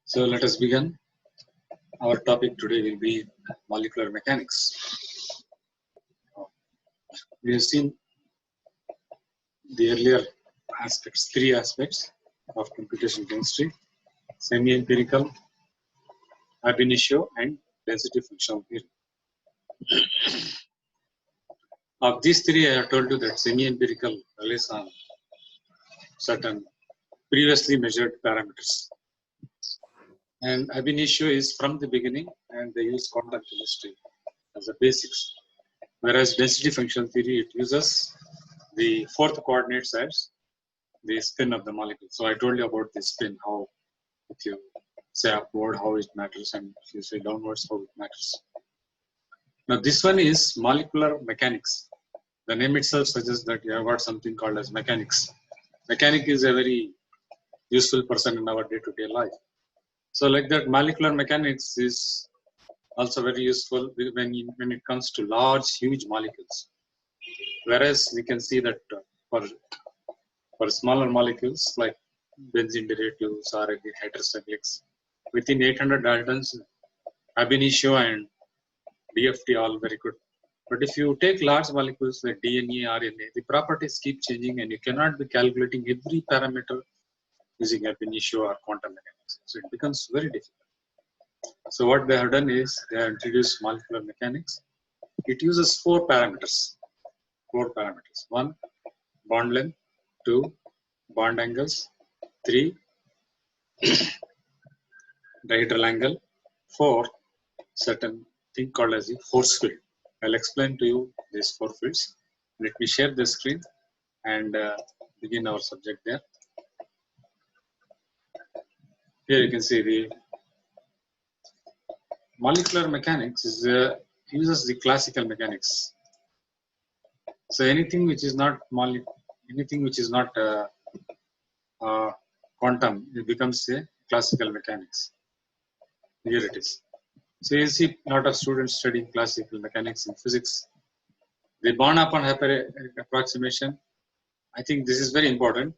So let us begin. Our topic today will be molecular mechanics. We have seen the earlier aspects, three aspects of computation chemistry: semi-empirical, ab initio, and density functional theory. Of these three, I have told you that semi-empirical relies on certain previously measured parameters. And ab initio is from the beginning, and they use quantum chemistry as the basics. Whereas density functional theory, it uses the fourth coordinates as the spin of the molecule. So I told you about the spin, how if you say upward, how it matters, and if you say downwards, how it matters. Now this one is molecular mechanics. The name itself suggests that you have got something called as mechanics. Mechanic is a very useful person in our day-to-day life. So like that, molecular mechanics is also very useful when it comes to large, huge molecules. Whereas we can see that for smaller molecules like benzene derivatives or heterocyclics, within 800 Daltons, ab initio and DFT all very good. But if you take large molecules like DNA, RNA, the properties keep changing and you cannot be calculating every parameter using ab initio or quantum mechanics. So it becomes very difficult. So what they have done is they have introduced molecular mechanics. It uses four parameters. One, bond length. Two, bond angles. Three, dihedral angle. Four, certain thing called as the force field. I'll explain to you these four fields. Let me share the screen and begin our subject there. Here you can see the molecular mechanics uses the classical mechanics. So anything which is not quantum, it becomes a classical mechanics. Here it is. So you see a lot of students studying classical mechanics in physics. The Born-Upon approximation, I think this is very important.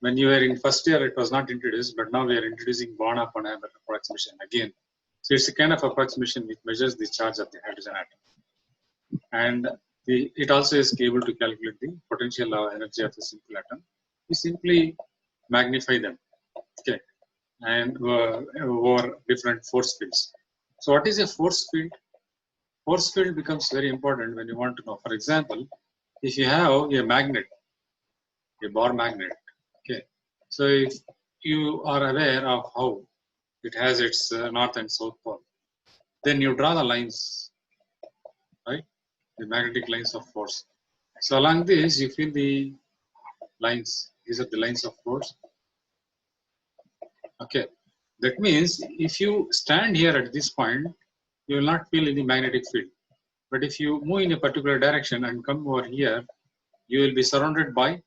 When you were in first year, it was not introduced, but now we are introducing Born-Upon approximation again. So it's a kind of approximation which measures the charge of the hydrogen atom. And it also is able to calculate the potential energy of a simple atom. We simply magnify them, okay, and over different force fields. So what is a force field? Force field becomes very important when you want to know. For example, if you have a magnet, a Bohr magnet, okay. So if you are aware of how it has its north and south pole, then you draw the lines, right? The magnetic lines of force. So along this, you feel the lines. These are the lines of force. Okay. That means if you stand here at this point, you will not feel any magnetic field. But if you move in a particular direction and come over here, you will be surrounded by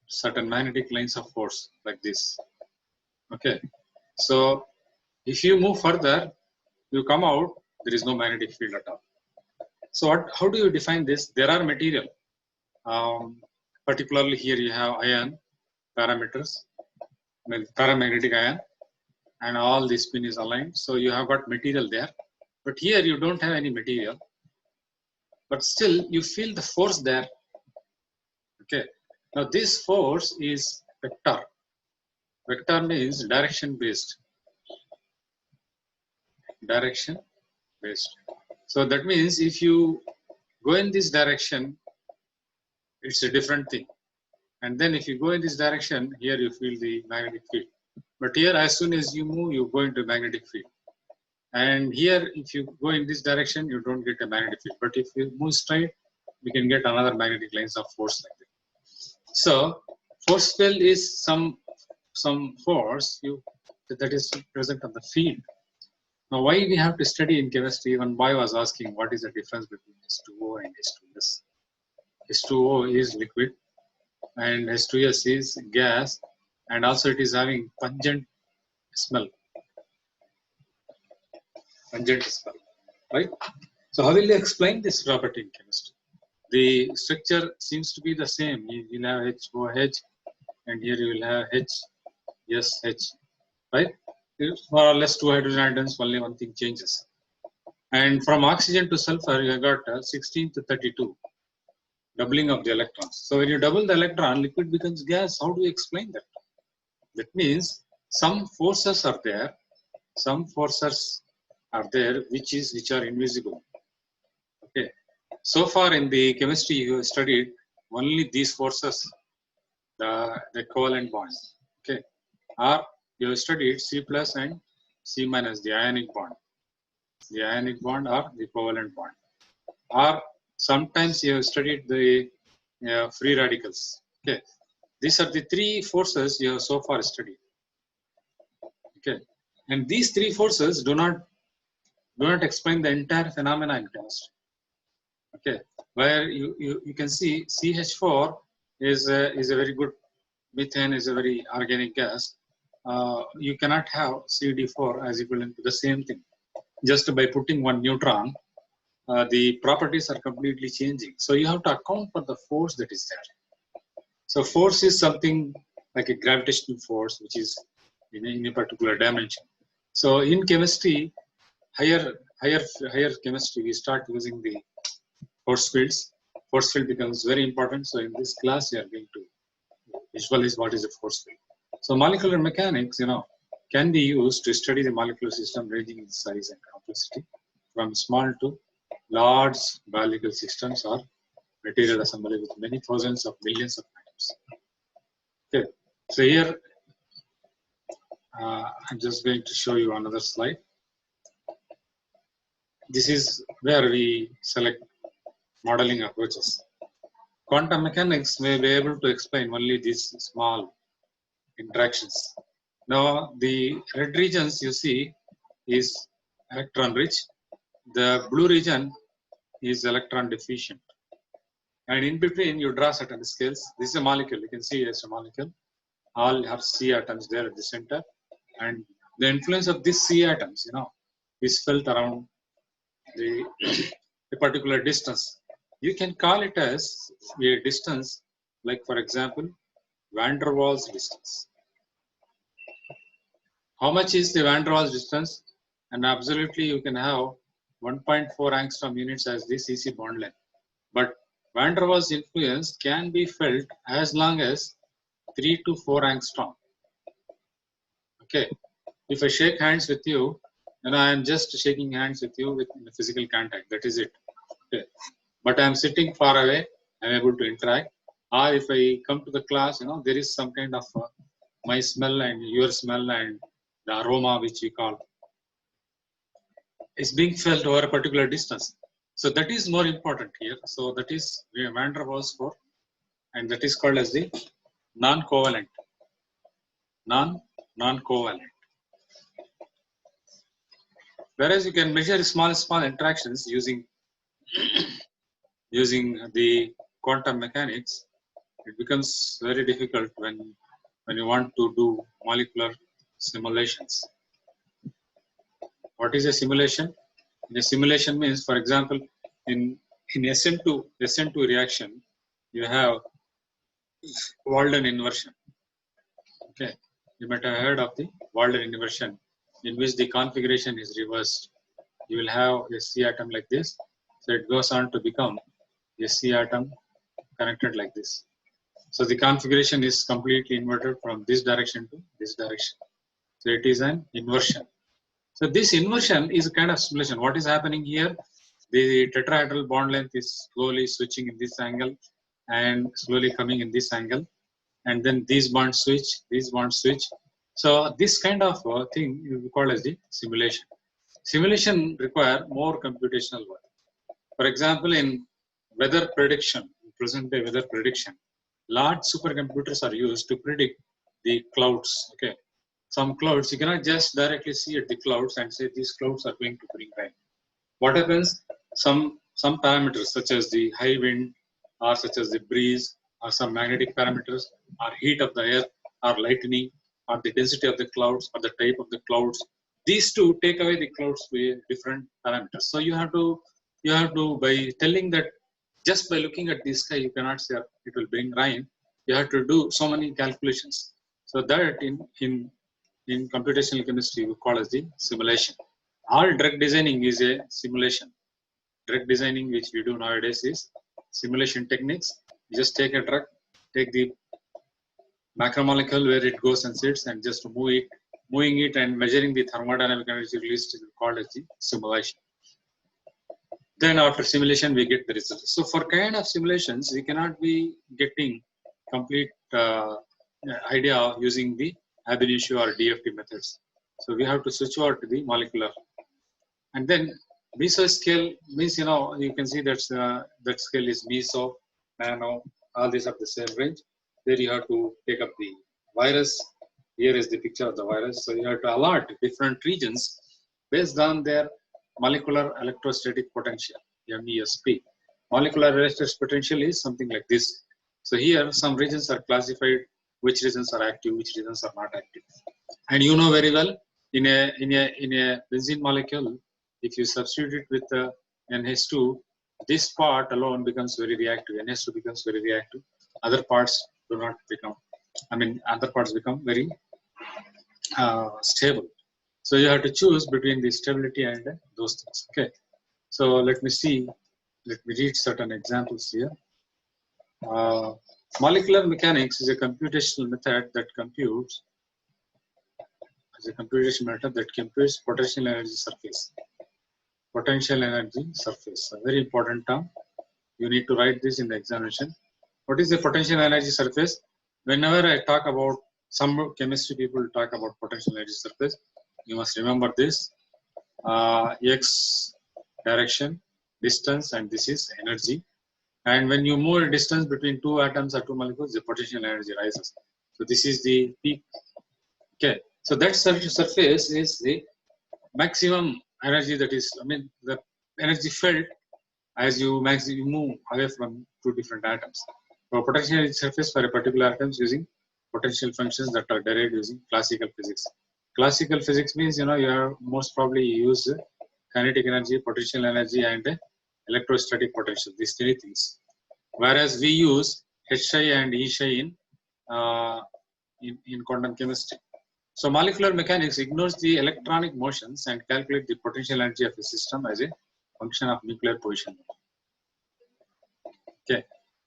certain magnetic lines of force like this. Okay. So if you move further, you come out, there is no magnetic field at all. So how do you define this? There are material. Particularly here you have ion parameters, paramagnetic ion, and all the spin is aligned. So you have got material there. But here you don't have any material. But still you feel the force there. Okay. Now this force is vector. Vector means direction based. Direction based. So that means if you go in this direction, it's a different thing. And then if you go in this direction, here you feel the magnetic field. But here, as soon as you move, you go into magnetic field. And here, if you go in this direction, you don't get a magnetic field. But if you move straight, we can get another magnetic lines of force like that. So force field is some force that is present on the field. Now, why we have to study in chemistry? One boy was asking, what is the difference between H2O and H2S? H2O is liquid and H2S is gas, and also it is having pungent smell. Pungent smell, right? So how will you explain this property in chemistry? The structure seems to be the same. You will have HOH, and here you will have HSH, right? more or less two hydrogen atoms, only one thing changes. And from oxygen to sulfur, you got 16 to 32, doubling of the electrons. So when you double the electron, liquid becomes gas. How do you explain that? That means some forces are there, which are invisible. Okay. So far in the chemistry, you have studied only these forces, the covalent bond. Okay. Or you have studied C plus and C minus, the ionic bond. The ionic bond or the covalent bond. Or sometimes you have studied the free radicals. Okay. These are the three forces you have so far studied. Okay. And these three forces do not explain the entire phenomena in chemistry. Okay. Where you can see CH4 is a very good, methane is a very organic gas. You cannot have CD4 as equivalent to the same thing. Just by putting one neutron, the properties are completely changing. So you have to account for the force that is there. So force is something like a gravitational force, which is in a particular dimension. So in chemistry, higher chemistry, we start using the force fields. Force field becomes very important. So in this class, we are going to visualize what is a force field. So molecular mechanics, can be used to study the molecular system ranging in size and complexity, from small to large biological systems or material assembly with many thousands of millions of atoms. Okay, so here I'm just going to show you another slide. This is where we select modeling approaches. Quantum mechanics may be able to explain only these small interactions. Now, the red regions you see is electron rich. The blue region is electron deficient. And in between, you draw certain scales. This is a molecule. You can see it's a molecule. All have C atoms there at the center. And the influence of these C atoms, is felt around the a particular distance. You can call it as a distance, like for example, van der Waals distance. How much is the van der Waals distance? And absolutely you can have 1.4 angstrom units as the CC bond length. But van der Waals influence can be felt as long as 3 to 4 angstrom. Okay. If I shake hands with you, I am just shaking hands with you with physical contact. That is it. Okay. But I am sitting far away. I am able to interact. Or if I come to the class, there is some kind of my smell and your smell and the aroma, which we call, is being felt over a particular distance. So that is more important here. So that is van der Waals for, and that is called as the non-covalent. Non-covalent. Whereas you can measure small interactions using the quantum mechanics, it becomes very difficult when you want to do molecular simulations. What is a simulation? A simulation means, for example, in SN2 reaction, you have Walden inversion. Okay, you might have heard of the Walden inversion, in which the configuration is reversed. You will have a C atom like this, so it goes on to become a C atom connected like this. So the configuration is completely inverted from this direction to this direction. So it is an inversion. So this inversion is a kind of simulation. What is happening here? The tetrahedral bond length is slowly switching in this angle and slowly coming in this angle. And then these bonds switch, So this kind of thing is called as the simulation. Simulation require more computational work. For example, in weather prediction, present day weather prediction, large supercomputers are used to predict the clouds. Okay, some clouds you cannot just directly see at the clouds and say these clouds are going to bring rain. What happens? Some parameters such as the high wind, or such as the breeze, or some magnetic parameters, or heat of the air, or lightning, or the density of the clouds, or the type of the clouds. These two take away the clouds with different parameters. So you have to by telling that just by looking at the sky, you cannot say it will bring rain. You have to do so many calculations. So that in in computational chemistry we call as the simulation. All drug designing is a simulation. Drug designing which we do nowadays is simulation techniques. You just take a drug, take the macromolecule where it goes and sits, and just moving it and measuring the thermodynamic energy released is called as the simulation. Then after simulation we get the results. So for kind of simulations we cannot be getting complete idea of using the ab initio or DFT methods. So we have to switch over to the molecular. And then mesoscale means, you can see that scale is meso, nano, all these are the same range. There you have to take up the virus. Here is the picture of the virus. So you have to allot different regions based on their molecular electrostatic potential, MESP. Molecular electrostatic potential is something like this. So here some regions are classified, which regions are active, which regions are not active. And you know very well, in a benzene molecule, if you substitute it with NH2, this part alone becomes very reactive. NH2 becomes very reactive. Other parts do not become. Other parts become very stable. So you have to choose between the stability and those things. Okay. So let me read certain examples here. Molecular mechanics is a computational method that computes potential energy surface. Potential energy surface, a very important term. You need to write this in the examination. What is the potential energy surface? Whenever I talk about, some chemistry people talk about potential energy surface, you must remember this. X direction, distance, and this is energy. And when you move a distance between two atoms or two molecules, the potential energy rises. So this is the peak. Okay. So that surface is the maximum energy, that is, the energy felt as you move away from two different atoms. So potential energy surface for a particular atom using potential functions that are derived using classical physics. Classical physics means, you have most probably use kinetic energy, potential energy, and electrostatic potential, these three things. Whereas we use H psi and E psi in quantum chemistry. So molecular mechanics ignores the electronic motions and calculate the potential energy of a system as a function of nuclear position. Okay.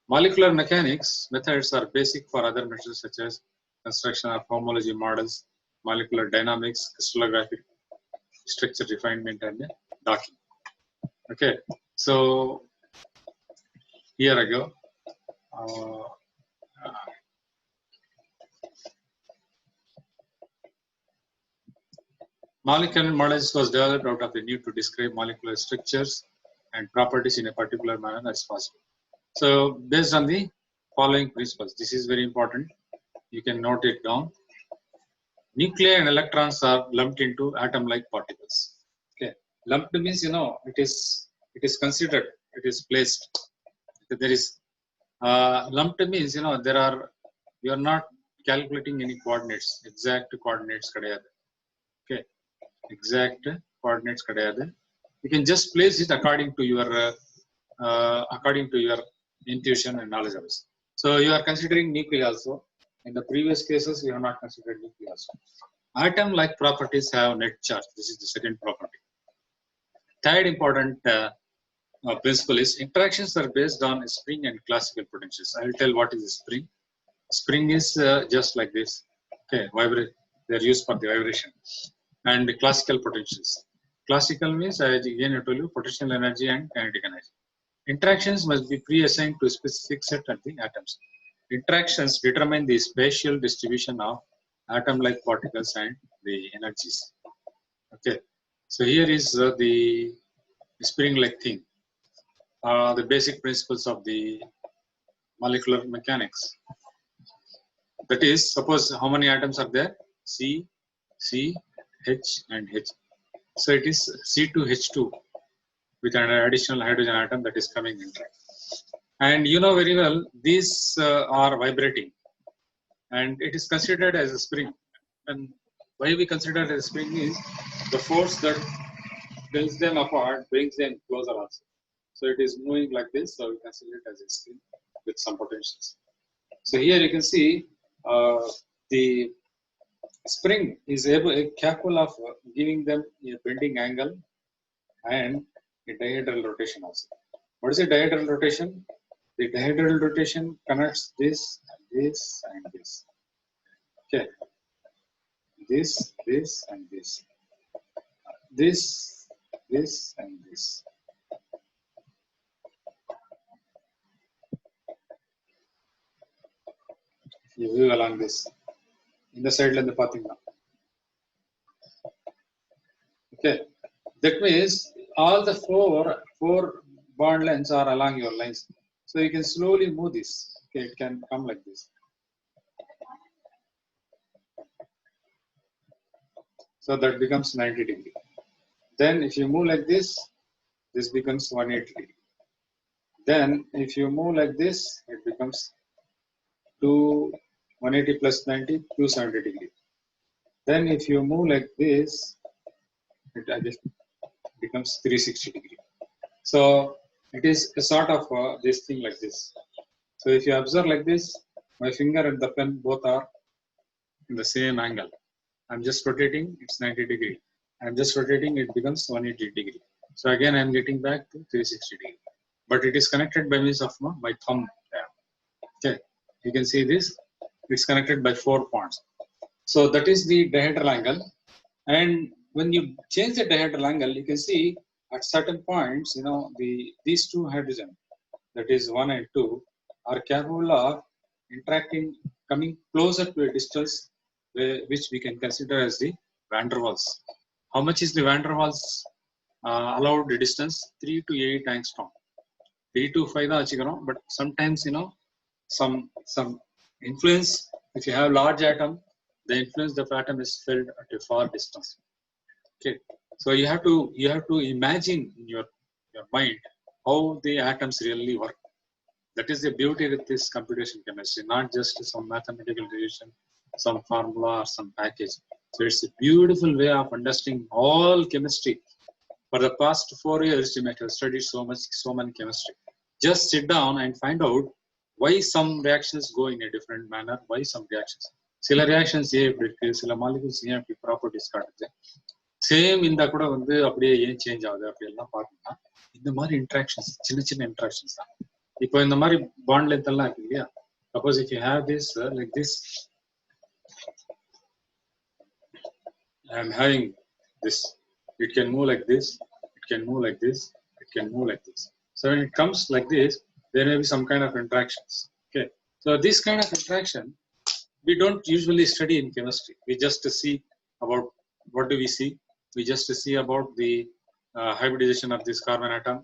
Molecular mechanics methods are basic for other methods such as construction of homology models, molecular dynamics, crystallographic structure refinement, and docking. Okay. So here I go. Molecular models was developed out of the need to describe molecular structures and properties in a particular manner as possible. So based on the following principles, this is very important. You can note it down. Nuclei and electrons are lumped into atom-like particles. Okay, lumped means, it is considered, it is placed. There is lumped means, you are not calculating any coordinates, exact coordinates kadayadu. Okay, exact coordinates kadayadu. You can just place it according to your intuition and knowledge of it. So you are considering nuclei also. In the previous cases, we have not considered nuclei also. Atom-like properties have net charge. This is the second property. Third important principle is interactions are based on spring and classical potentials. I will tell what is a spring. Spring is just like this. Okay, they are used for the vibration. And the classical potentials. Classical means, as again I told you, potential energy and kinetic energy. Interactions must be pre-assigned to a specific set of the atoms. Interactions determine the spatial distribution of atom-like particles and the energies. Okay, so here is the spring-like thing. The basic principles of the molecular mechanics. That is, suppose how many atoms are there? C, H, and H. So it is C2H2 with an additional hydrogen atom that is coming in. And you know very well, these are vibrating, and it is considered as a spring. And why we consider it as a spring is the force that brings them apart brings them closer also. So it is moving like this, so we consider it as a spring with some potentials. So here you can see the spring is capable of giving them a bending angle and a dihedral rotation also. What is a dihedral rotation? The dihedral rotation connects this and this and this. Okay, this and this, this and this. You view along this. In the side line, the pathing now. Okay, that means all the four bond lengths are along your lines. So you can slowly move this. Okay, it can come like this. So that becomes 90 degree. Then if you move like this, this becomes 180 degree. Then if you move like this, it becomes 180 plus 90, 270 degree. Then if you move like this, it becomes 360 degree. So it is a sort of this thing like this. So if you observe like this, my finger and the pen both are in the same angle. I'm just rotating, it's 90 degree. I'm just rotating, it becomes 180 degree. So again, I'm getting back to 360 degree. But it is connected by means of my thumb there. Okay, you can see this, it's connected by 4 points. So that is the dihedral angle. And when you change the dihedral angle, you can see at certain points, these two hydrogen, that is 1 and 2, are capable of interacting, coming closer to a distance which we can consider as the van der Waals. How much is the van der Waals allowed distance? 3 to 8 angstrom. 3 to 5 da vachikarom, but sometimes some influence. If you have large atom, the influence of atom is felt at a far distance. Okay, so you have to imagine in your mind how the atoms really work. That is the beauty with this computation chemistry, not just some mathematical relation, some formula or some package. So it's a beautiful way of understanding all chemistry. For the past 4 years, you might have studied so many chemistry. Just sit down and find out why some reactions go in a different manner, why some reactions. சில reactions ஏன் இப்படி இருக்கு, சில molecules ஏன் இப்படி properties காட்டுது, same இந்த கூட வந்து அப்படியே ஏன் சேஞ்ச் ஆகுது அப்படி எல்லாம் பார்த்தோம்னா இந்த மாதிரி இன்ட்ராக்ஷன்ஸ், சின்ன இன்ட்ராக்ஷன்ஸ் தான். இப்போ இந்த மாதிரி பாண்ட் லென்த் எல்லாம் இருக்கு இல்லையா. Suppose if you have this like this, I am having this, it can move like this, it can move like this, it can move like this. So when it comes like this, there may be some kind of interactions. Okay, so this kind of interaction we don't usually study in chemistry. We just see about, what do we see? We just see about the hybridization of this carbon atom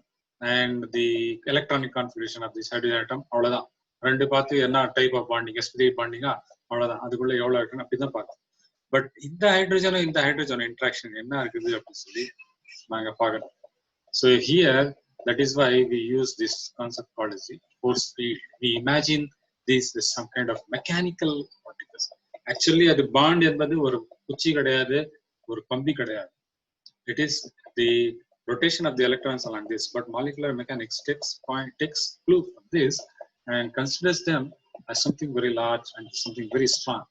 and the electronic configuration of this hydrogen atom. அவ்வளவுதான். ரெண்டு பார்த்து என்ன type of bonding, sp3 பாண்டிங்கா, அவ்வளவுதான். அதுக்குள்ள எவ்வளவு இருக்குன்னு அப்படிதான் பார்த்தோம். பட் இந்த ஹைட்ரஜன் இன்ட்ராக்ஷன் என்ன இருக்குது அப்படின்னு சொல்லி நாங்க பார்க்கணும். So here, that is why we use this concept called as the force field. We imagine this is some kind of mechanical particles. Actually, அது பாண்ட் என்பது ஒரு குச்சி கிடையாது, ஒரு கம்பி கிடையாது. It is the rotation of the electrons along this. But molecular mechanics takes clue from this and considers them as something very large and something very strong.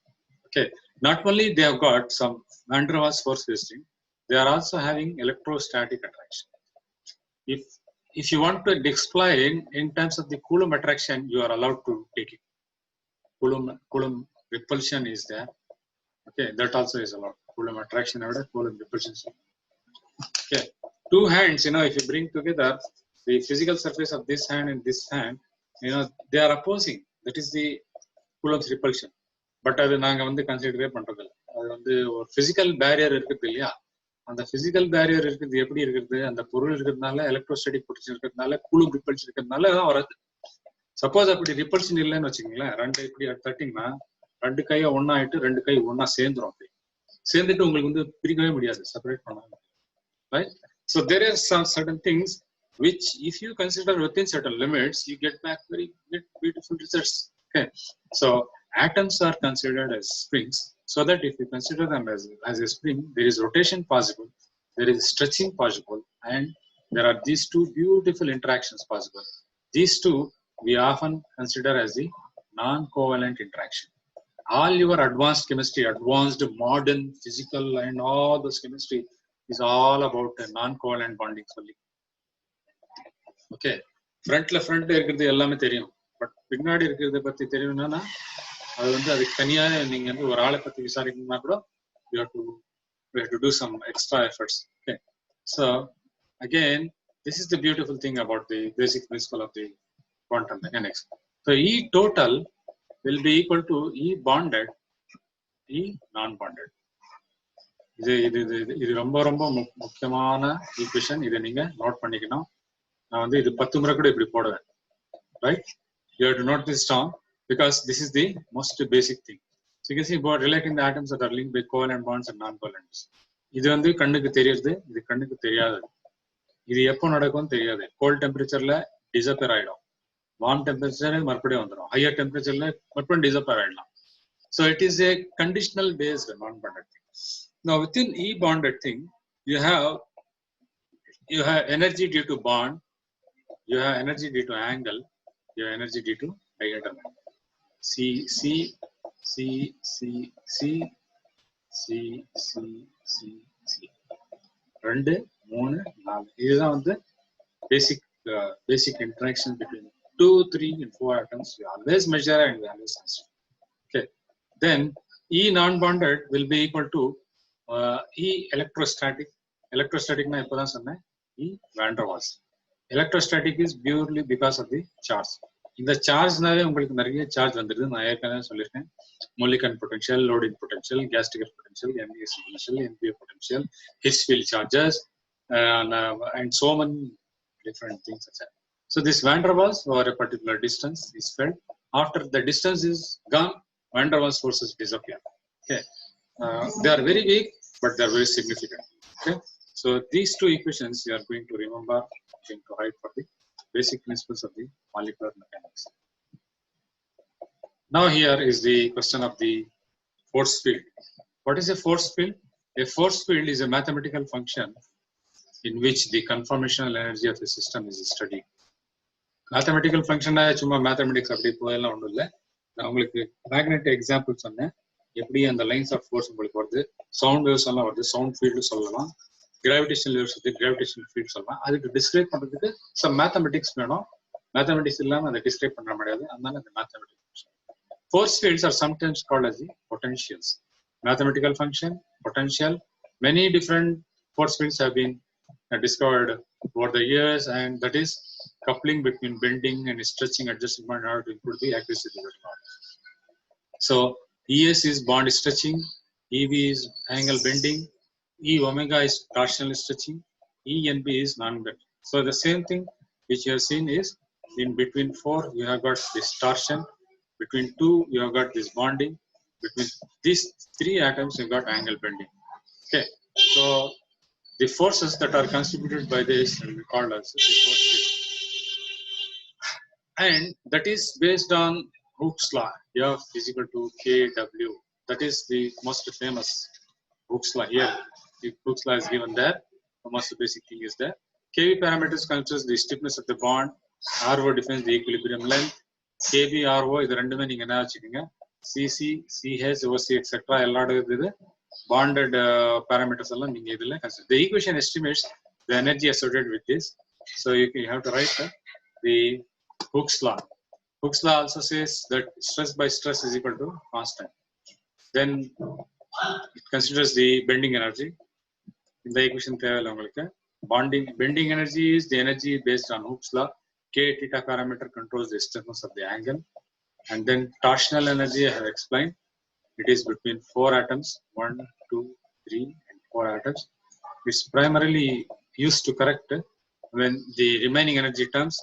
Okay, not only they have got some van der Waals force field, they are also having electrostatic attraction. If you want to explain in terms of the Coulomb attraction, you are allowed to take it. Coulomb repulsion is there. Okay, that also is allowed. Coulomb attraction, Coulomb repulsion. Okay, two hands, if you bring together the physical surface of this hand and this hand, they are opposing. That is the Coulomb's repulsion. But அது நாங்க வந்து கன்சிடரே பண்றது இல்லை. அது வந்து ஒரு physical barrier இருக்குது இல்லையா. அந்த பிசிக்கல் பேரியர் இருக்குது எப்படி இருக்குது, அந்த பொருள் இருக்கிறதுனால, எலக்ட்ரோஸ்டாட்டிக் பொட்டன்ஷியல் இருக்கிறதுனால, கூலும் ரிப்பல்ஷன் இருக்கிறதுனால தான் வராது. சப்போஸ் அப்படி ரிப்பல்ஷன் இல்லைன்னு வச்சுக்கோங்களேன், ரெண்டு இப்படி தட்டிங்கன்னா ரெண்டு கையை ஒன்னா ஆயிட்டு ரெண்டு கை ஒன்னா சேர்ந்துரும். அப்படி சேர்ந்துட்டு உங்களுக்கு வந்து பிரிக்கவே முடியாது, செப்பரேட் பண்ண. Right? So there are some certain things which, if you consider within certain limits, you get back very beautiful results. Okay, so atoms are considered as springs, so that if you consider them as a spring, there is rotation possible, there is stretching possible, and there are these two beautiful interactions possible. These two we often consider as the non-covalent interaction. All your advanced chemistry, advanced modern physical and all those chemistry is all about non-covalent bonding only. Okay, ஃப்ரண்ட்ல இருக்கிறது எல்லாமே தெரியும், but பின்னாடி இருக்கிறத பத்தி தெரியணும்னா அது வந்து அதுக்கு தனியா நீங்க வந்து ஒரு ஆளை பத்தி விசாரிக்கணும்னா கூட you have to do some extra efforts. Okay, so again, this is the beautiful thing about the basic principle of the quantum mechanics. So E total will be equal to E bonded, E non-bonded. இது ரொம்ப ரொம்ப முக்கியமான equation. இதை நீங்க note பண்ணிக்கணும். நான் வந்து இது 10 முறை கூட இப்படி போடுவேன். Right? You have to note this down because this is the most basic thing. So you can see about relating the atoms that are linked by covalent bonds and non-covalent. இது வந்து கண்ணுக்கு தெரியுது, இது கண்ணுக்கு தெரியாது. இது எப்போ நடக்கும்னு தெரியாது. கோல்ட் டெம்பரேச்சர்ல டிசப்பியர் ஆயிடும், வார்ம் டெம்பரேச்சர் மறுபடியும் வந்துடும், ஹையர் டெம்பரேச்சர்ல மறுபடியும் டிசப்பியர் ஆயிடலாம். So it is a conditional based non-bonded thing. Now within E bonded thing, you have energy due to bond, you have energy due to angle, you have energy due to diagonal. C C C C C C C C C 2 3 4 இதுதான் வந்து basic interaction between 2, 3 and 4 atoms. We always measure and we always answer. Okay, then E non-bonded will be equal to E electrostatic. Electrostatic na ipodan sonna E van der Waals. Electrostatic is purely because of the charge. இந்த சார்ஜ்னாவே உங்களுக்கு நிறைய charge வந்துடுது. நான் ஏற்கனவே சொல்லியிருக்கேன், Mulliken potential, loading potential, gas trigger potential, MES potential, MPA potential, Hirschfeld charges, and so many different things. So this van der Waals over a particular distance is felt. After the distance is gone, van der Waals forces disappear. Okay, they are very weak, but they are very significant. Okay, so these two equations you are going to remember, going to write for the basic principles of the molecular mechanics. Now here is the question of the force field. What is a force field? A force field is a mathematical function in which the conformational energy of a system is studied. Mathematical function சும்மா mathematics அப்படி போயெல்லாம் ஒன்றும் இல்லை. நான் உங்களுக்கு magnetic example சொன்னேன், எப்படி அந்த lines of force உங்களுக்கு வருது, சவுண்ட் வேவ்ஸ் எல்லாம் வருது, சவுண்ட் ஃபீல்டு சொல்லலாம், கிராவிடேஷனல் வேவ்ஸ் வந்து கிராவிடேஷனல் ஃபீல்ட் சொல்லலாம். அதுக்கு டிஸ்கிரைப் பண்றதுக்கு சம் மேத்தமெட்டிக்ஸ் வேணும். மேத்தமெட்டிக்ஸ் இல்லாமல் அதை டிஸ்கிரைப் பண்ண முடியாது, அதனால அந்த mathematics. Force fields are sometimes called as the potentials. Mathematical function, potential, many different force fields have been discovered over the years, and that is coupling between bending and stretching adjustment in order to improve the accuracy of the bond. So ES is bond stretching, EB is angle bending, E omega is torsional stretching, ENB is non-bending. So the same thing which you have seen is in between 4 you have got this torsion, between 2 you have got this bonding, between these 3 atoms you have got angle bending. Okay, so the forces that are contributed by this will be called as the force field, and that is based on Hooke's law. F is equal to kW. That is the most famous Hooke's law. Here the Hooke's law is given there. The most basic thing is there. Kv parameters considers the stiffness of the bond, RO defines the equilibrium length, KB RO இது ரெண்டுமே நீங்க என்ன வச்சுக்கீங்க, CC CH OC etc. எல்லா இது bonded parameters எல்லாம் நீங்க இதுல consider. The equation estimates the energy associated with this, so you have to write the Hooke's law. Hooke's law also says that stress by stress is equal to constant. Then it considers the bending energy. In the equation தேவையில்லை உங்களுக்கு. Bending energy is the energy based on Hooke's law. K theta parameter controls the stiffness of the angle. And then torsional energy I have explained. It is between 4 atoms, 1, 2, 3 and 4 atoms. It's primarily used to correct when the remaining energy terms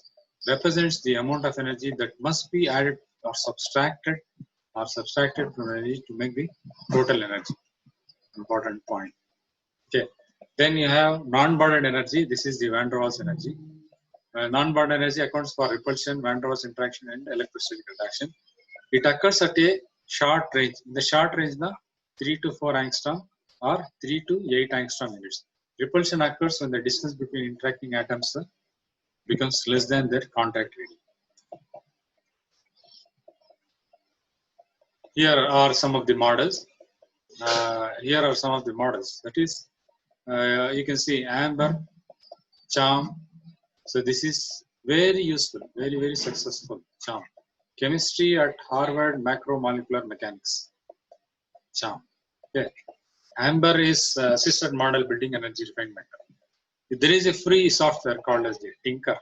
represents the amount of energy that must be added or subtracted from energy to make the total energy. Important point. Okay. Then you have non-bonded energy. This is the van der Waals energy. Non-bonded energy accounts for repulsion, van der Waals interaction and electrostatic reaction. It occurs at a short range. In the short range, 3 to 4 angstrom or 3 to 8 angstrom units. Repulsion occurs when the distance between interacting atoms becomes less than their contact radius. Here are some of the models. Here are some of the models. That is, you can see amber, charm. So this is very useful, very, very successful. Charm. Chemistry at Harvard, macromolecular mechanics. Charm. Okay. Amber is assisted model building energy refinement. There is a free software called as the Tinker.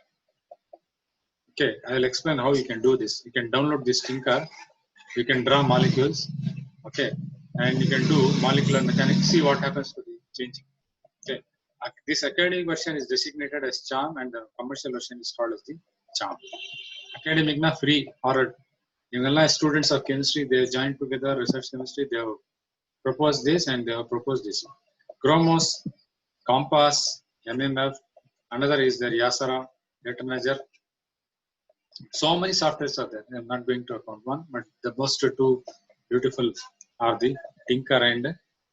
Okay, I'll explain how you can do this. You can download this Tinker. You can draw molecules. Okay, and you can do molecular mechanics. See what happens to the changing. Okay, this academic version is designated as Charm, and the commercial version is called as the Charm. Academic na free or students of chemistry, they joined together research chemistry. They have proposed this and they have proposed this. Chromos, Compass, MMF. Another is there Yasara, Detonager. So many softwares are there. I'm not going to account one, but the most two beautiful are the Tinker and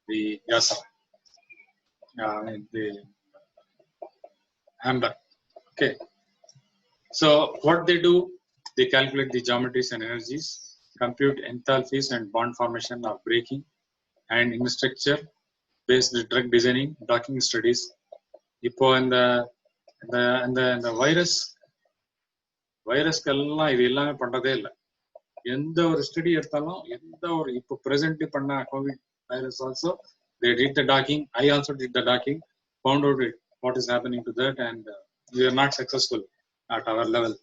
the Yasara, the Amber. Okay. So what they do, they calculate the geometries and energies, compute enthalpies and bond formation of breaking, and in structure based drug designing, docking studies. இப்போ இந்த வைரஸ்க்கெல்லாம் இது எல்லாமே பண்றதே இல்லை. எந்த ஒரு study எடுத்தாலும் எந்த ஒரு இப்போ பிரசன்ட்லி பண்ண Covid virus also they did the docking. I also did the docking, found out what is happening to that, and we are not successful at our level.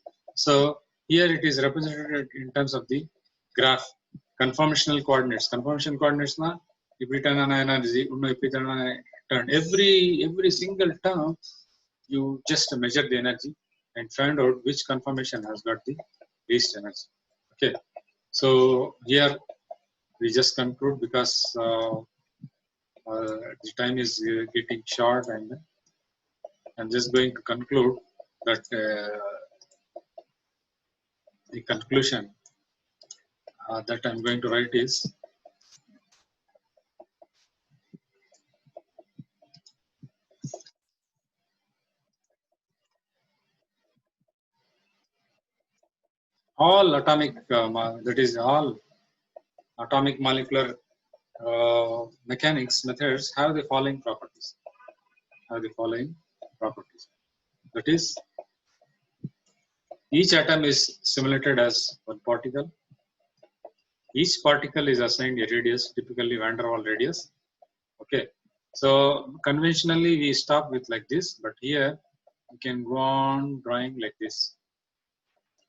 So here it is represented in terms of the graph. Conformational coordinates. Conformational coordinates na if return on energy, every single term you just measure the energy and find out which conformation has got the least energy. Okay, so here we just conclude because the time is getting short, and I'm just going to conclude that the conclusion that I'm going to write is all atomic that is all atomic molecular mechanics methods have the following properties. That is, each atom is simulated as one particle. Each particle is assigned a radius, typically van der Waals radius. Okay, so conventionally we stop with like this, but here you can go on drawing like this.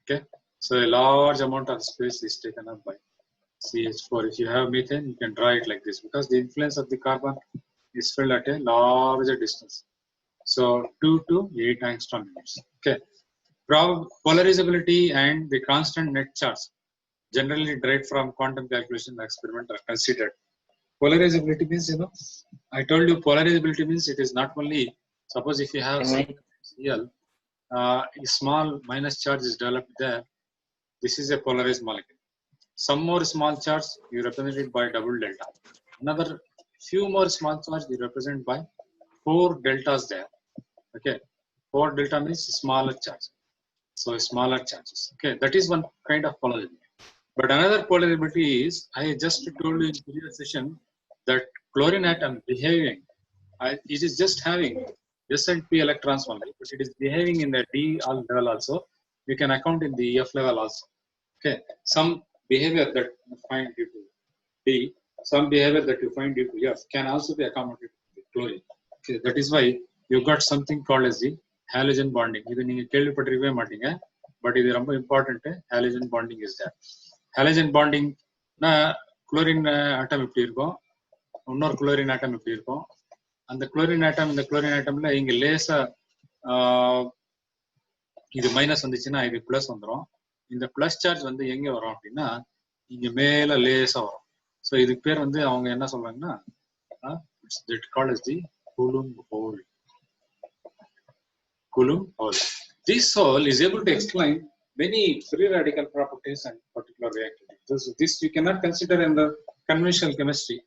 Okay, so a large amount of space is taken up by CH4. If you have methane, you can draw it like this because the influence of the carbon is felt at a larger distance. So 2 to 8 angstrom units. Okay, polarizability and the constant net charge generally derived from quantum calculation experiment are considered. Polarizability means, I told you polarizability means it is not only, suppose if you have Cl, a small minus charge is developed there. This is a polarized molecule. Some more small charge you represent it by double delta. Another few more small charge you represent by 4 deltas there. Okay, 4 delta means smaller charge. So smaller charges. Okay, that is one kind of polarizability. But another polarizability is, I just told you in the previous session that chlorine atom behaving, it is just having S and P electrons only, but it is behaving in the D level also. You can account in the F level also. Okay, some behavior that you find due to D, some behavior that you find due to F can also be accommodated with chlorine. Okay, that is why you got something called as the halogen bonding. Even in a but it is important. Halogen bonding is there. Halogen bonding na chlorine atom எப்படி இருக்கும், இன்னொரு chlorine atom எப்படி இருக்கும், அந்த chlorine atom இந்த chlorine atomல இங்க லேசா இது மைனஸ் வந்துச்சுன்னா இது பிளஸ் வந்துடும். இந்த பிளஸ் சார்ஜ் வந்து எங்க வரும் அப்படின்னா இங்க மேல லேசா வரும். ஸோ இதுக்கு பேர் வந்து அவங்க என்ன சொல்றாங்கன்னா that called as the Coulomb hole. Coulomb hole. This hole is able to explain many free radical properties and particular reactivity. This you cannot consider in the conventional chemistry.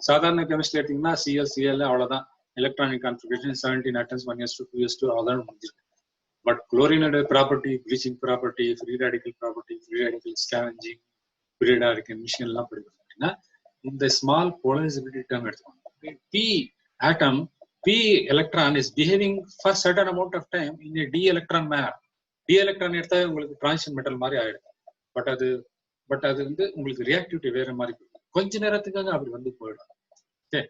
சாதாரண கெமிஸ்ட்ரி எடுத்தீங்கன்னா Cl அவ்வளவுதான், electronic configuration 17 atoms 1s2 2s2 அவ்வளவுதான் முடிஞ்சிருக்கு. But குளோரினோட property, bleaching property, free radical property, free radical scavenging, free radical emission எல்லாம் படிக்கணும். in the small polarizability term p atom, p electron is behaving for certain amount of time in a d electron manner. d electron எடுத்தா உங்களுக்கு transition metal மாதிரி ஆயிடும். But அது வந்து உங்களுக்கு reactivity வேற மாதிரி கொஞ்ச நேரத்துக்காக அப்படி வந்து போயிடும். Okay,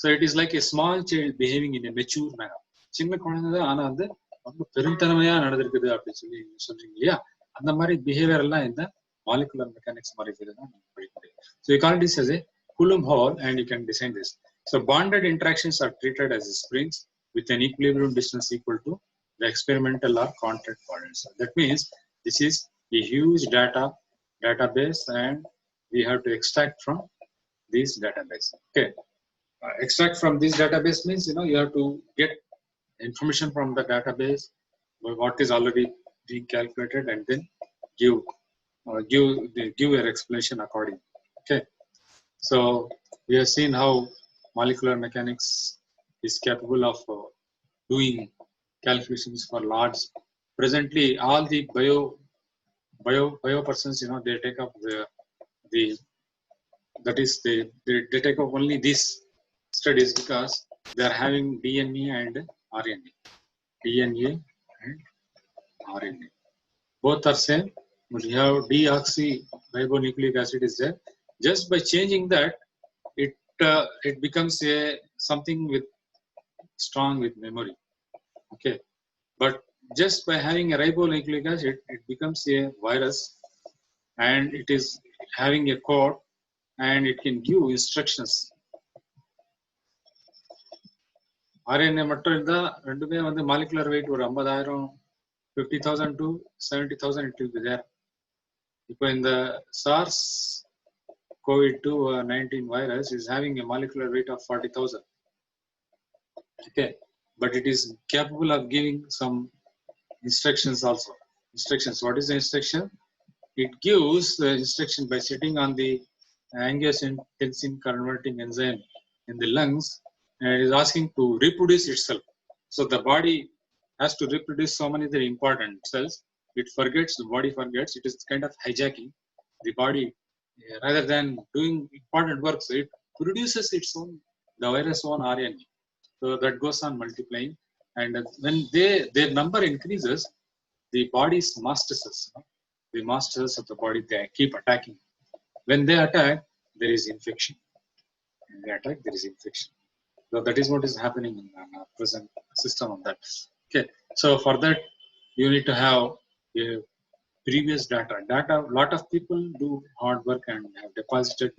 so it is like a small child behaving in a mature manner. சின்ன குழந்தை தான், ஆனா வந்து ரொம்ப பெருந்தன்மையா நடந்திருக்குது அப்படின்னு சொல்லி சொல்றீங்க இல்லையா, அந்த மாதிரி பிஹேவியர் எல்லாம் இந்த மாலிகுலர் மெக்கானிக்ஸ் மாதிரி தான் நீங்க படிக்க முடியும். So you call this as a Coulomb Hall and you can design this. So bonded interactions are treated as springs with an equilibrium distance equal to the experimental or contact coordinates. So that means this is a huge database and we have to extract from this database. Okay, extract from this database means you have to get information from the database, what is already being calculated, and then give your explanation accordingly. Okay, so we have seen how molecular mechanics is capable of doing calculations for large. Presently, all the bio persons, they take up they take up only these studies because they are having DNA and RNA. DNA and RNA. Both are same, but you have deoxyribonucleic acid is there. Just by changing that, it becomes something with strong with memory. Okay, but just by having a ribonucleic acid, it becomes a virus, and it is having a code, and it can give instructions. RNA மட்டும் இருந்தா ரெண்டுமே வந்து molecular wait ஒரு 50,000 50,000 to 70,000 it will be there. இப்போ இந்த SARS COVID-19 virus is having a molecular weight of 40,000. Okay, but it is capable of giving some instructions also. Instructions. What is the instruction? It gives the instruction by sitting on the angiotensin converting enzyme in the lungs, and it is asking to reproduce itself. So the body has to reproduce so many other important cells. It forgets, the body forgets. It is kind of hijacking the body. Rather than doing important work, so it produces its own, the virus own RNA. So that goes on multiplying, and when their number increases, the body's master cells, the master cells of the body, they keep attacking. When they attack, there is infection. When they attack, there is infection. So that is what is happening in our present system of that. Okay, so for that you need to have a previous data. Lot of people do hard work and have deposited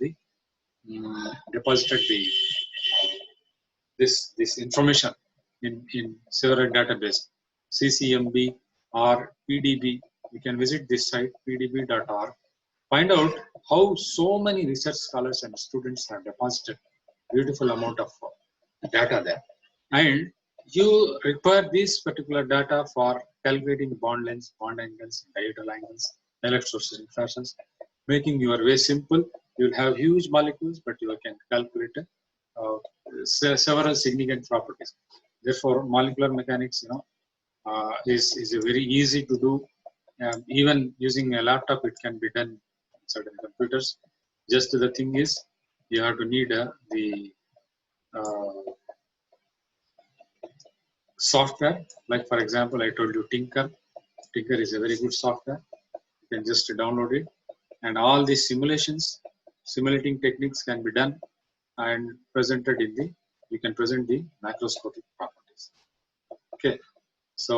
this information in several database, CCMB or PDB. You can visit this site pdb.org. Find out how so many research scholars and students have deposited beautiful amount of data there, and you require this particular data for calculating bond lengths, bond angles, diagonal angles, electrostatic fashions, making your way simple. You will have huge molecules, but you can calculate several significant properties. Therefore, molecular mechanics, is a very easy to do. Even using a laptop, it can be done in certain computers. Just the thing is, you have to need the software. Like for example, I told you Tinker. Tinker is a very good software. You can just download it, and all these simulating techniques can be done and presented in the. You can present the macroscopic properties. Okay, so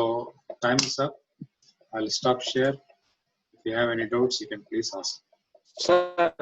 time is up. I'll stop share. If you have any doubts, you can please ask. Sir,